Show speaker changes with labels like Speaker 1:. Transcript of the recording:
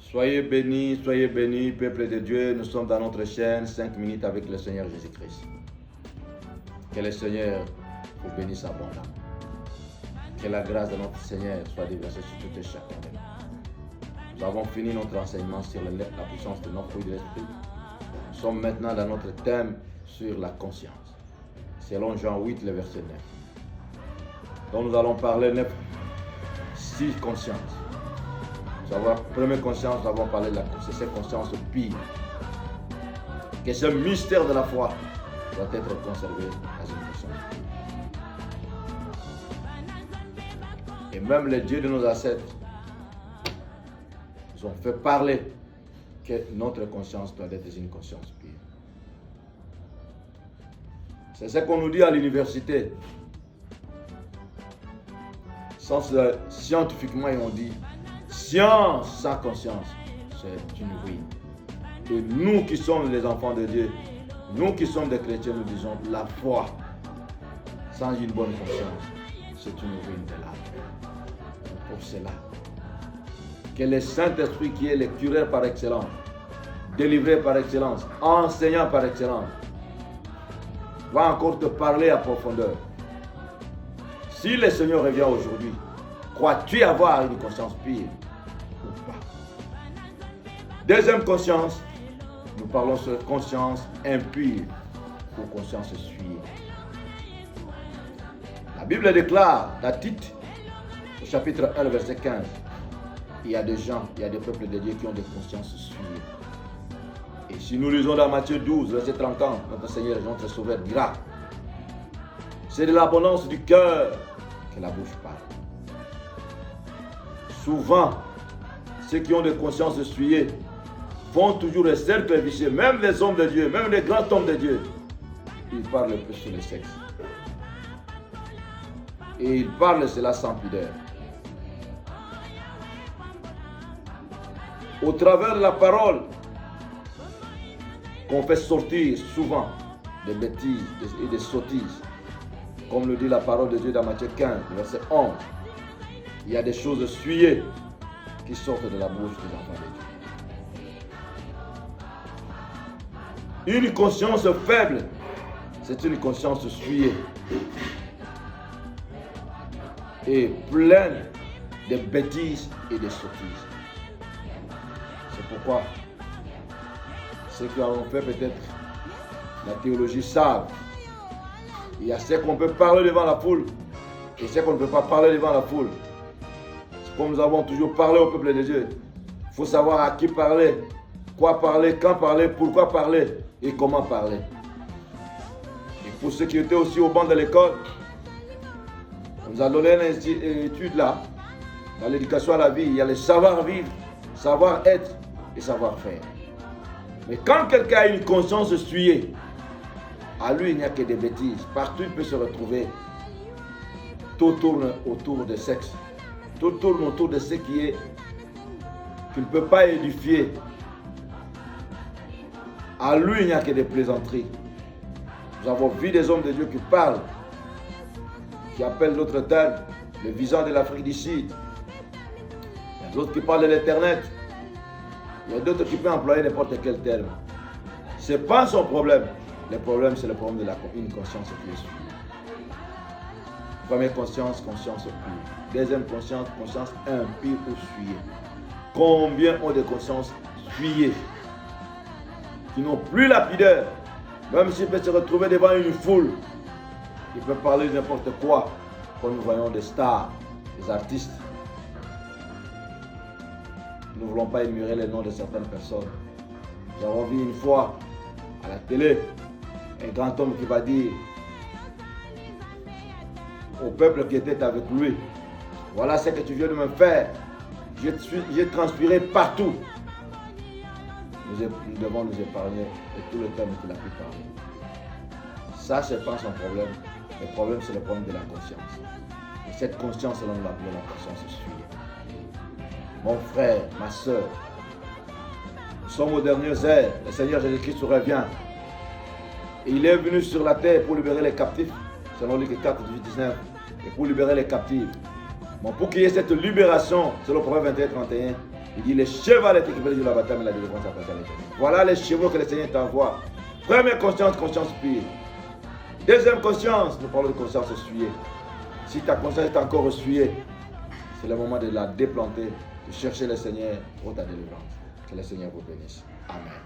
Speaker 1: Soyez bénis, peuple de Dieu. Nous sommes dans notre chaîne 5 minutes avec le Seigneur Jésus-Christ. Que le Seigneur vous bénisse abondamment. Que la grâce de notre Seigneur soit déversée sur tout et chacun de nous. Nous avons fini notre enseignement sur la puissance de notre fruit de l'Esprit. Nous sommes maintenant dans notre thème sur la conscience. Selon Jean 8, le verset 9. Donc nous allons parler 6 consciences. Première conscience, nous avons parlé de la conscience pire. Que ce mystère de la foi doit être conservé dans une conscience pire. Et même les dieux de nos ancêtres nous ont fait parler que notre conscience doit être une conscience pire. C'est ce qu'on nous dit à l'université. Scientifiquement, ils ont dit science sans conscience, c'est une ruine. Et nous qui sommes les enfants de Dieu, nous qui sommes des chrétiens, nous disons la foi sans une bonne conscience, c'est une ruine de l'âme. Pour cela, que le Saint-Esprit qui est le cureur par excellence, délivré par excellence, enseignant par excellence, va encore te parler à profondeur. Si le Seigneur revient aujourd'hui, crois-tu avoir une conscience pire ou pas? Deuxième conscience, nous parlons sur conscience impure ou conscience souillée. La Bible déclare dans Tite, au chapitre 1, verset 15, il y a des gens, il y a des peuples de Dieu qui ont des consciences souillées. Et si nous lisons dans Matthieu 12, verset 30, notre Seigneur, notre Sauveur dira, c'est de l'abondance du cœur que la bouche parle. Souvent, ceux qui ont des consciences souillées font toujours des cercles vicieux, même les hommes de Dieu, même les grands hommes de Dieu. Ils parlent le plus sur le sexe. Et ils parlent cela sans pudeur. Au travers de la parole qu'on fait sortir souvent des bêtises et des sottises, comme le dit la parole de Dieu dans Matthieu 15, verset 11, il y a des choses souillées qui sortent de la bouche des enfants de Dieu. Une conscience faible, c'est une conscience souillée et pleine de bêtises et de sottises. C'est pourquoi ceux qui ont fait peut-être la théologie savent. Il y a ce qu'on peut parler devant la foule et ce qu'on ne peut pas parler devant la foule. C'est comme nous avons toujours parlé au peuple de Dieu. Il faut savoir à qui parler, quoi parler, quand parler, pourquoi parler et comment parler. Et pour ceux qui étaient aussi au banc de l'école, on nous a donné une étude là, dans l'éducation à la vie. Il y a le savoir-vivre, savoir-être et savoir-faire. Mais quand quelqu'un a une conscience souillée, à lui, il n'y a que des bêtises. Partout, il peut se retrouver. Tout tourne autour du sexe. Tout tourne autour de ce qui ne peut pas édifier. À lui, il n'y a que des plaisanteries. Nous avons vu des hommes de Dieu qui parlent, qui appellent d'autres termes, le visant de l'Afrique du Sud. Il y a d'autres qui parlent de l'Internet. Il y a d'autres qui peuvent employer n'importe quel terme. Ce n'est pas son problème. Le problème, c'est le problème de une conscience qui est souillée. Première conscience, conscience pure. Deuxième conscience, conscience impure ou souillée. Combien ont de consciences souillées qui n'ont plus la pudeur, même s'ils peuvent se retrouver devant une foule, ils peuvent parler de n'importe quoi, comme nous voyons des stars, des artistes. Nous ne voulons pas énumérer les noms de certaines personnes. Nous avons vu une fois à la télé un grand homme qui va dire au peuple qui était avec lui, voilà ce que tu viens de me faire. J'ai transpiré partout. Nous devons nous épargner de tout le temps qu'il a pu parler. Ça, ce n'est pas son problème. Le problème, c'est le problème de la conscience. Et cette conscience, on l'appelle la conscience souillée. Mon frère, ma soeur, nous sommes aux dernières heures. Le Seigneur Jésus-Christ revient. Et il est venu sur la terre pour libérer les captifs, selon Luc 4, 18, 19, et pour libérer les captifs. Bon, pour qu'il y ait cette libération, selon Proverbe 21, 31, Il dit, les chevaux est équipé de la bataille, mais la délivrance appartient à l'Éternel. Voilà les chevaux que le Seigneur t'envoie. Première conscience, conscience pure. Deuxième conscience, nous parlons de conscience essuyée. Si ta conscience est encore essuyée, c'est le moment de la déplanter, de chercher le Seigneur pour ta délivrance. Que le Seigneur vous bénisse. Amen.